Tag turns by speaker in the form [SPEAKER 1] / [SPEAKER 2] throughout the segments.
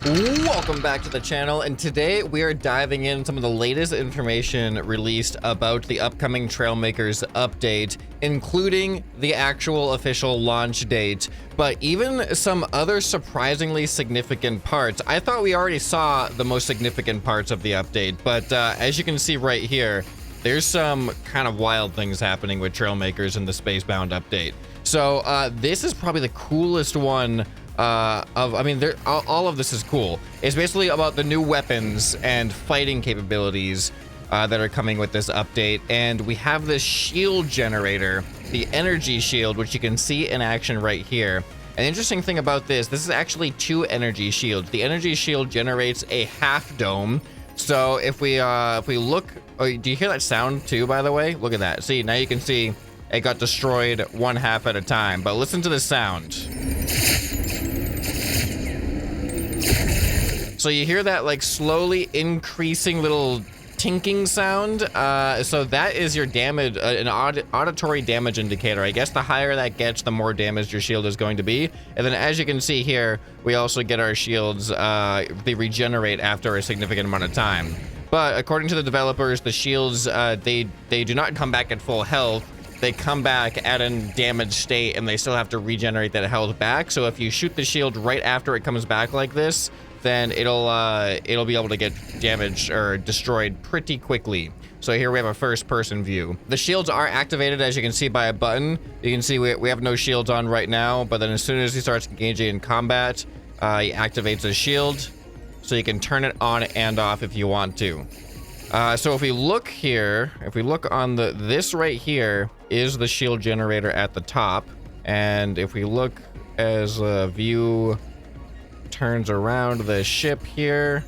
[SPEAKER 1] Welcome back to the channel, and today we are diving in some of the latest information released about the upcoming Trailmakers update, including the actual official launch date, but even some other surprisingly significant parts. I thought we already saw the most significant parts of the update, but as you can see right here, there's some kind of wild things happening with Trailmakers in the Spacebound update. So this is probably the coolest one all of this is cool. It's basically about the new weapons and fighting capabilities that are coming with this update. And we have this shield generator, the energy shield, which you can see in action right here. An interesting thing about this is actually two energy shields. The energy shield generates a half dome. So if we look, oh, do you hear that sound too, by the way? Look at that. See, now you can see it got destroyed one half at a time, but listen to the sound. So you hear that like slowly increasing little tinking sound. So that is your damage, an auditory damage indicator. I guess the higher that gets, the more damaged your shield is going to be. And then as you can see here, we also get our shields, they regenerate after a significant amount of time. But according to the developers, the shields, they do not come back at full health. They come back at a damaged state and they still have to regenerate that health back. So if you shoot the shield right after it comes back like this, then it'll be able to get damaged or destroyed pretty quickly. So here we have a first person view. The shields are activated, as you can see, by a button. You can see we have no shields on right now, but then as soon as he starts engaging in combat, he activates his shield, so you can turn it on and off if you want to. So if we look here, if we look on this right here is the shield generator at the top. And if we look as a view turns around the ship here,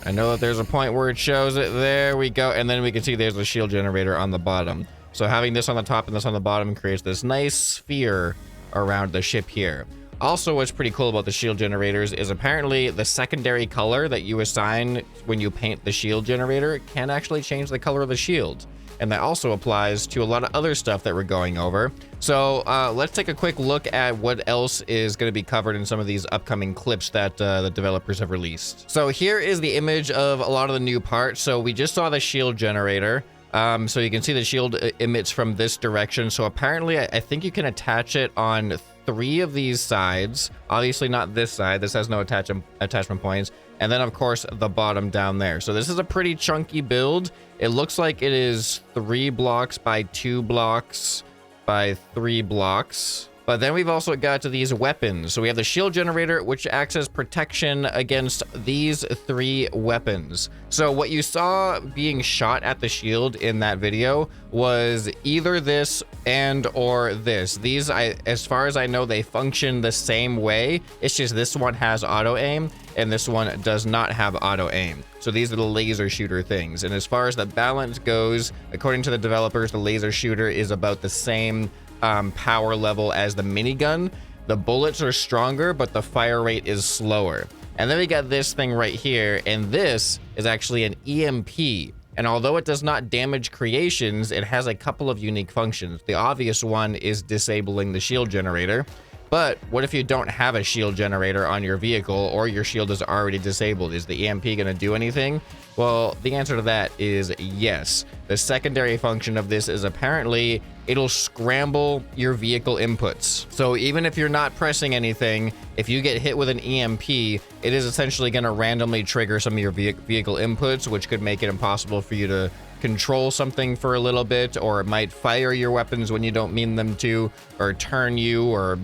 [SPEAKER 1] I know that there's a point where it shows it. There we go. And then we can see there's a shield generator on the bottom. So having this on the top and this on the bottom creates this nice sphere around the ship here. Also, what's pretty cool about the shield generators is apparently the secondary color that you assign when you paint the shield generator can actually change the color of the shield. And that also applies to a lot of other stuff that we're going over. So let's take a quick look at what else is going to be covered in some of these upcoming clips that the developers have released. So here is the image of a lot of the new parts. So we just saw the shield generator. So you can see the shield emits from this direction. So apparently I think you can attach it on 3 of these sides. Obviously not this side. This has no attachment points. And then of course the bottom down there. So this is a pretty chunky build. It looks like it is 3 blocks by 2 blocks by 3 blocks. But then we've also got to these weapons. So we have the shield generator, which acts as protection against these 3 weapons. So what you saw being shot at the shield in that video was either this and or this. These, as far as I know, they function the same way. It's just this one has auto aim and this one does not have auto aim. So these are the laser shooter things. And as far as the balance goes, according to the developers, the laser shooter is about the same power level as the minigun. The bullets are stronger, but the fire rate is slower. And then we got this thing right here, and this is actually an EMP. And although it does not damage creations, it has a couple of unique functions. The obvious one is disabling the shield generator. But what if you don't have a shield generator on your vehicle or your shield is already disabled? Is the EMP going to do anything? Well, the answer to that is yes. The secondary function of this is apparently it'll scramble your vehicle inputs. So even if you're not pressing anything, if you get hit with an EMP, it is essentially going to randomly trigger some of your vehicle inputs, which could make it impossible for you to control something for a little bit, or it might fire your weapons when you don't mean them to, or turn you, or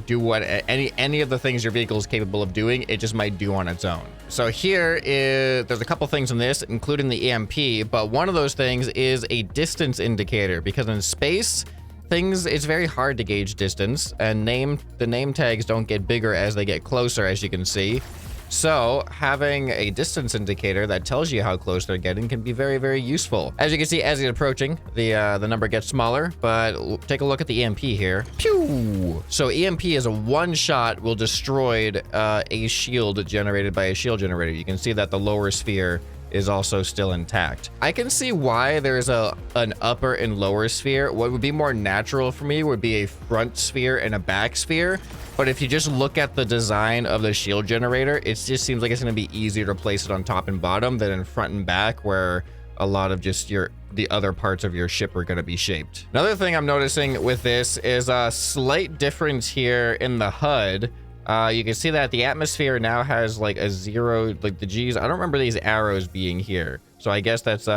[SPEAKER 1] do what any of the things your vehicle is capable of doing. It just might do on its own. So there's a couple things in this, including the EMP, but one of those things is a distance indicator, because in space it's very hard to gauge distance, and the name tags don't get bigger as they get closer, as you can see. So having a distance indicator that tells you how close they're getting can be very, very useful. As you can see, as he's approaching, the number gets smaller, but take a look at the EMP here. Pew! So EMP is a one shot will destroy a shield generated by a shield generator. You can see that the lower sphere is also still intact. I can see why there's an upper and lower sphere. What would be more natural for me would be a front sphere and a back sphere. But if you just look at the design of the shield generator, it just seems like it's going to be easier to place it on top and bottom than in front and back, where a lot of just the other parts of your ship are going to be shaped. Another thing I'm noticing with this is a slight difference here in the HUD. You can see that the atmosphere now has like a 0, like the G's. I don't remember these arrows being here. So I guess that's,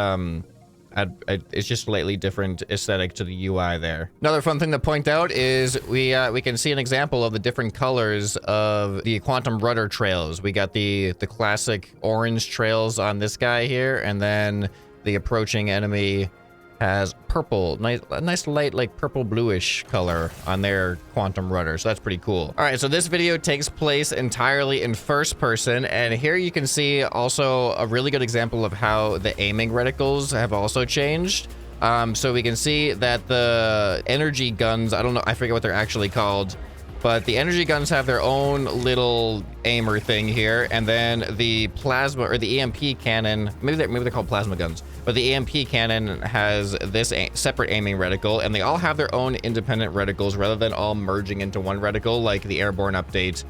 [SPEAKER 1] it's just slightly different aesthetic to the UI there. Another fun thing to point out is we can see an example of the different colors of the quantum rudder trails. We got the classic orange trails on this guy here, and then the approaching enemy has purple, nice light, like purple bluish color on their quantum rudder. So that's pretty cool. All right, so this video takes place entirely in first person, and here you can see also a really good example of how the aiming reticles have also changed. So we can see that the energy guns, I don't know, I forget what they're actually called, but the energy guns have their own little aimer thing here, and then the plasma or the EMP cannon, maybe they're called plasma guns, but the EMP cannon has this separate aiming reticle, and they all have their own independent reticles rather than all merging into one reticle like the airborne update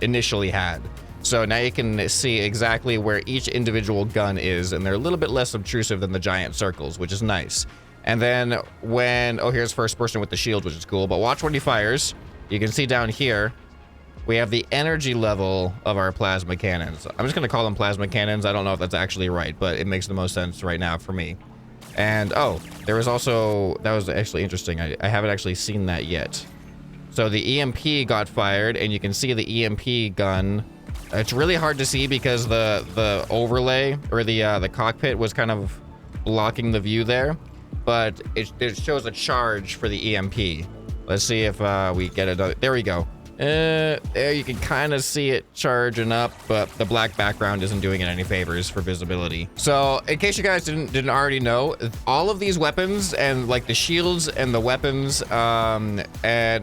[SPEAKER 1] initially had. So now you can see exactly where each individual gun is, and they're a little bit less obtrusive than the giant circles, which is nice. And then when, oh, here's first person with the shield, which is cool, but watch when he fires. You can see down here, we have the energy level of our plasma cannons. I'm just going to call them plasma cannons. I don't know if that's actually right, but it makes the most sense right now for me. And, oh, there was also, that was actually interesting. I haven't actually seen that yet. So the EMP got fired, and you can see the EMP gun. It's really hard to see because the overlay, or the cockpit was kind of blocking the view there. But it shows a charge for the EMP. Let's see if we get it. There we go. There you can kind of see it charging up, but the black background isn't doing it any favors for visibility. So in case you guys didn't already know, all of these weapons and like the shields and the weapons and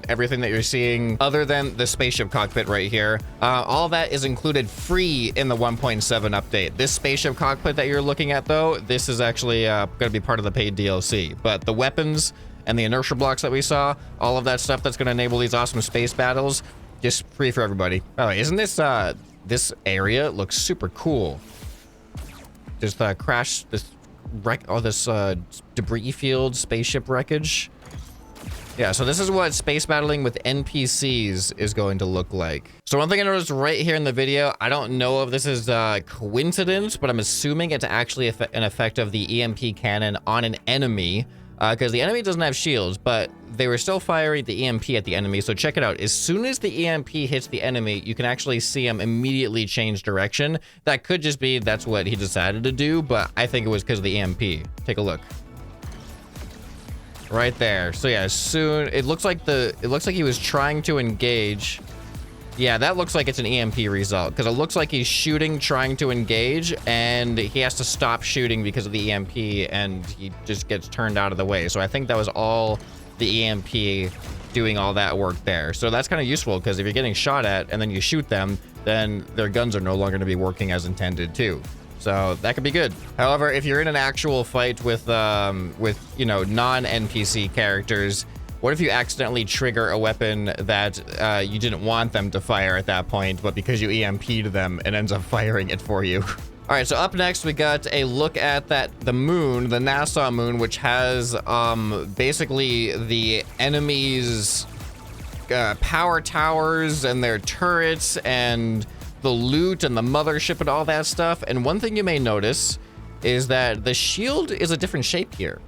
[SPEAKER 1] everything that you're seeing other than the spaceship cockpit right here, all that is included free in the 1.7 update. This spaceship cockpit that you're looking at though, this is actually going to be part of the paid DLC, but the weapons and the inertia blocks that we saw, all of that stuff that's going to enable these awesome space battles, just free for everybody. Oh, isn't this, this area looks super cool. There's the crash, this wreck, all this, debris field, spaceship wreckage. Yeah, so this is what space battling with NPCs is going to look like. So one thing I noticed right here in the video, I don't know if this is coincidence, but I'm assuming it's actually an effect of the EMP cannon on an enemy. Because the enemy doesn't have shields, but they were still firing the EMP at the enemy. So check it out. As soon as the EMP hits the enemy, you can actually see him immediately change direction. That could just be that's what he decided to do, but I think it was because of the EMP. Take a look. Right there. So yeah, soon it looks like he was trying to engage. Yeah, that looks like it's an EMP result because it looks like he's shooting, trying to engage, and he has to stop shooting because of the EMP, and he just gets turned out of the way. So I think that was all the EMP doing all that work there. So that's kind of useful because if you're getting shot at and then you shoot them, then their guns are no longer going to be working as intended too. So that could be good. However, if you're in an actual fight with you know, non-NPC characters, what if you accidentally trigger a weapon that you didn't want them to fire at that point, but because you EMP'd them, it ends up firing it for you? All right, so up next, we got a look at the moon, the Nassau moon, which has basically the enemy's power towers and their turrets and the loot and the mothership and all that stuff. And one thing you may notice is that the shield is a different shape here.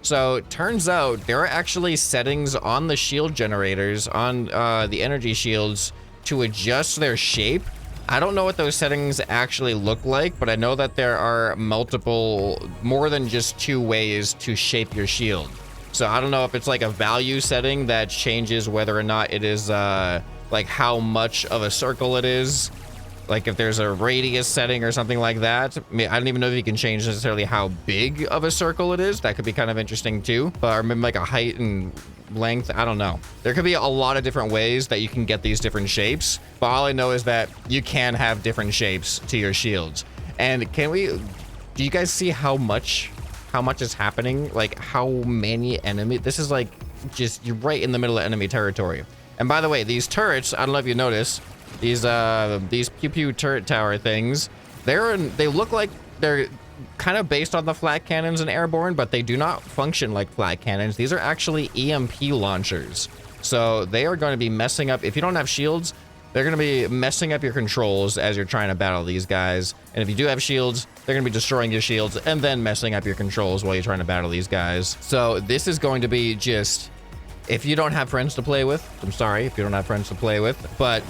[SPEAKER 1] So it turns out there are actually settings on the shield generators, on the energy shields, to adjust their shape. I don't know what those settings actually look like, but I know that there are more than just 2 ways to shape your shield. So I don't know if it's like a value setting that changes whether or not it is like how much of a circle it is. Like if there's a radius setting or something like that. I mean, I don't even know if you can change necessarily how big of a circle it is. That could be kind of interesting too. But or maybe like a height and length. I don't know. There could be a lot of different ways that you can get these different shapes. But all I know is that you can have different shapes to your shields. And do you guys see how much is happening? Like how many enemies? This is like just, you're right in the middle of enemy territory. And by the way, these turrets, I don't know if you notice, these pew pew turret tower things, they look like they're kind of based on the flat cannons and airborne, but they do not function like flat cannons. These are actually EMP launchers. So they are going to be messing up, if you don't have shields, they're going to be messing up your controls as you're trying to battle these guys. And if you do have shields, they're going to be destroying your shields and then messing up your controls while you're trying to battle these guys. So this is going to be just, if you don't have friends to play with, I'm sorry if you don't have friends to play with, but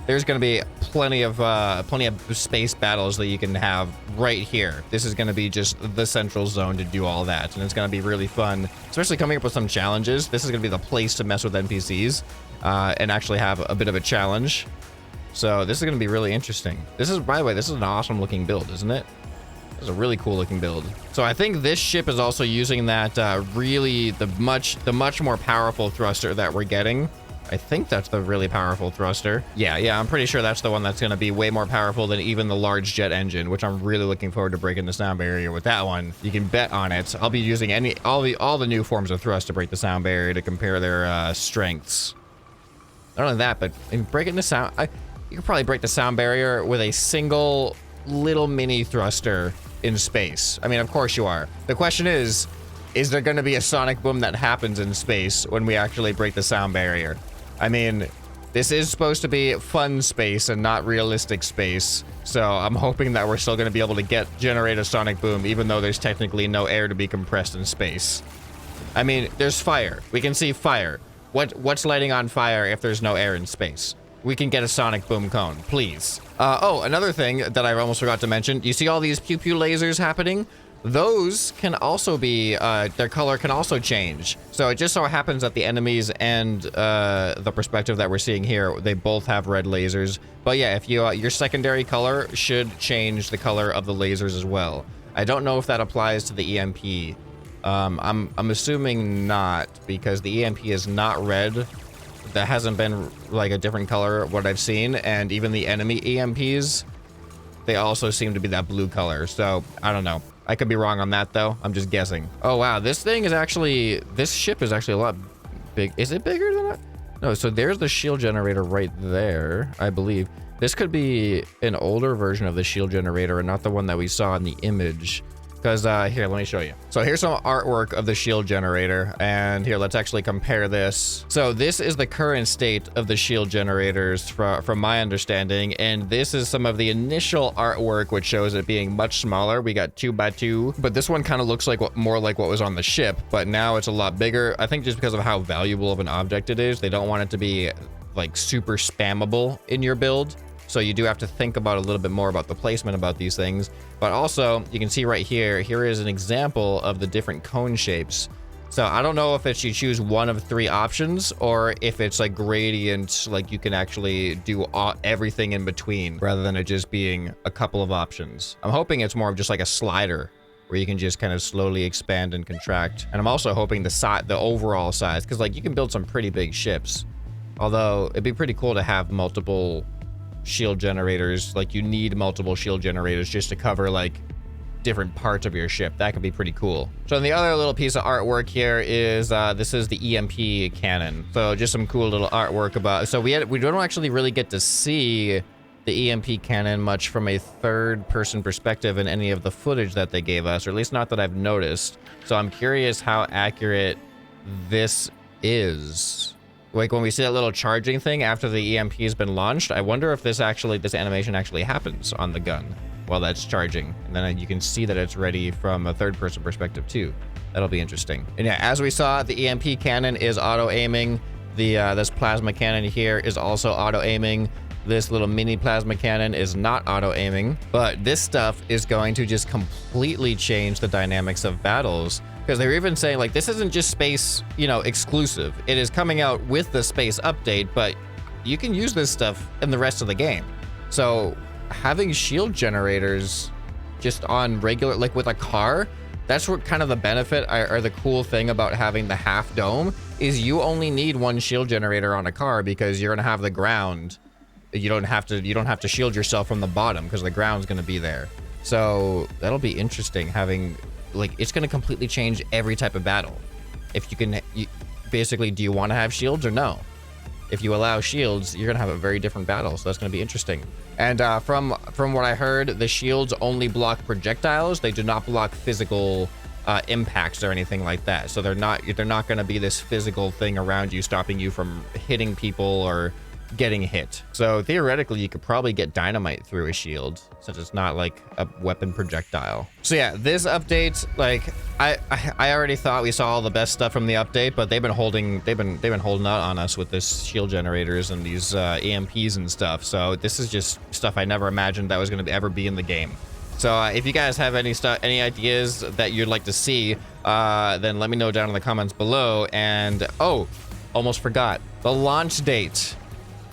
[SPEAKER 1] there's going to be plenty of space battles that you can have right here. This is going to be just the central zone to do all that, and it's going to be really fun, especially coming up with some challenges. This is going to be the place to mess with NPCs and actually have a bit of a challenge. So this is going to be really interesting. This is, by the way, this is an awesome looking build, isn't it? It's a really cool looking build. So I think this ship is also using that really the much more powerful thruster that we're getting. I think that's the really powerful thruster. Yeah, I'm pretty sure that's the one that's going to be way more powerful than even the large jet engine, which I'm really looking forward to breaking the sound barrier with that one. You can bet on it. I'll be using all the new forms of thrust to break the sound barrier to compare their strengths. Not only that, but in breaking the sound, you could probably break the sound barrier with a single little mini thruster in space. I mean, of course you are. The question is there going to be a sonic boom that happens in space when we actually break the sound barrier? I mean, this is supposed to be fun space and not realistic space, so I'm hoping that we're still going to be able to generate a sonic boom, even though there's technically no air to be compressed in space. I mean, there's fire. We can see fire. What's lighting on fire if there's no air in space? We can get a sonic boom cone, please. Oh, another thing that I almost forgot to mention. You see all these pew pew lasers happening? Those can also be, their color can also change. So it just so happens that the enemies and the perspective that we're seeing here, they both have red lasers. But yeah, if you your secondary color should change the color of the lasers as well. I don't know if that applies to the EMP. I'm assuming not, because the EMP is not red. That hasn't been like a different color what I've seen, and even the enemy EMPs, they also seem to be that blue color. So I don't know. I could be wrong on that though. I'm just guessing. Oh wow, this ship is actually a lot big. Is it bigger than that? No, so there's the shield generator right there, I believe. This could be an older version of the shield generator and not the one that we saw in the image. Because here, let me show you. So here's some artwork of the shield generator, and here, let's actually compare this. So this is the current state of the shield generators from my understanding, and this is some of the initial artwork, which shows it being much smaller. We got 2x2, but this one kind of looks like more like what was on the ship, but now it's a lot bigger. I think just because of how valuable of an object it is, they don't want it to be like super spammable in your build. So you do have to think about a little bit more about the placement about these things. But also, you can see right here is an example of the different cone shapes. So I don't know if it's you choose one of 3 options or if it's like gradient, like you can actually do everything in between rather than it just being a couple of options. I'm hoping it's more of just like a slider where you can just kind of slowly expand and contract. And I'm also hoping the overall size, because like you can build some pretty big ships. Although it'd be pretty cool to have multiple shield generators. Like you need multiple shield generators just to cover like different parts of your ship. That could be pretty cool. So the other little piece of artwork here is this is the EMP cannon. So just some cool little artwork about. So we don't actually really get to see the EMP cannon much from a third-person perspective in any of the footage that they gave us, or at least not that I've noticed. So I'm curious how accurate this is. Like when we see that little charging thing after the EMP has been launched, I wonder if this animation actually happens on the gun while that's charging. And then you can see that it's ready from a third-person perspective too. That'll be interesting. And yeah, as we saw, the EMP cannon is auto-aiming. This plasma cannon here is also auto-aiming. This little mini plasma cannon is not auto-aiming, but this stuff is going to just completely change the dynamics of battles. Because they're even saying, like, this isn't just space, exclusive. It is coming out with the space update, but you can use this stuff in the rest of the game. So having shield generators just on regular, like with a car, that's what kind of the benefit or the cool thing about having the half dome is you only need 1 shield generator on a car because you're gonna have the ground. You don't have to shield yourself from the bottom because the ground's gonna be there. So that'll be interesting having, like, it's going to completely change every type of battle. If you can, basically, do you want to have shields or no? If you allow shields, you're going to have a very different battle. So that's going to be interesting. And from what I heard, the shields only block projectiles. They do not block physical impacts or anything like that. So they're not going to be this physical thing around you stopping you from hitting people or getting hit. So theoretically, you could probably get dynamite through a shield, since it's not like a weapon projectile. So yeah, this update, like I already thought we saw all the best stuff from the update, but they've been holding out on us with this shield generators and these EMPs and stuff. So this is just stuff I never imagined that was going to ever be in the game. So if you guys have any ideas that you'd like to see, then let me know down in the comments below. And oh, almost forgot the launch date.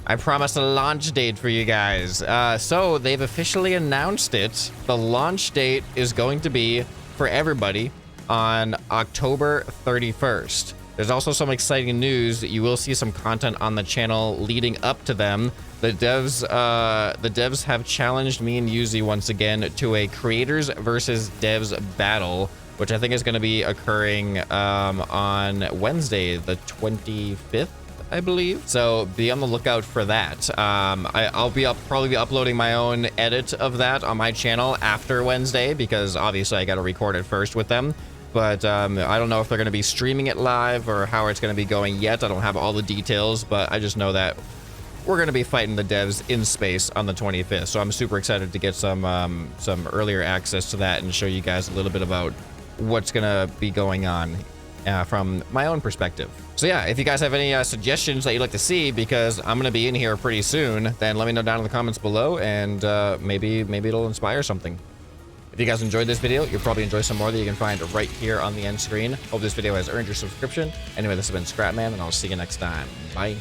[SPEAKER 1] I promised a launch date for you guys. So they've officially announced it. The launch date is going to be for everybody on October 31st. There's also some exciting news. You will see some content on the channel leading up to them. The devs have challenged me and Yuzi once again to a creators versus devs battle, which I think is going to be occurring on Wednesday, the 25th. I believe. So be on the lookout for that. I'll probably be uploading my own edit of that on my channel after Wednesday, because obviously I got to record it first with them. But I don't know if they're going to be streaming it live or how it's going to be going yet. I don't have all the details, but I just know that we're going to be fighting the devs in space on the 25th. So I'm super excited to get some earlier access to that and show you guys a little bit about what's going to be going on from my own perspective. So yeah, if you guys have any suggestions that you'd like to see, because I'm gonna be in here pretty soon, then let me know down in the comments below, and maybe it'll inspire something. If you guys enjoyed this video, you'll probably enjoy some more that you can find right here on the end screen. Hope this video has earned your subscription. Anyway, this has been ScrapMan, and I'll see you next time. Bye.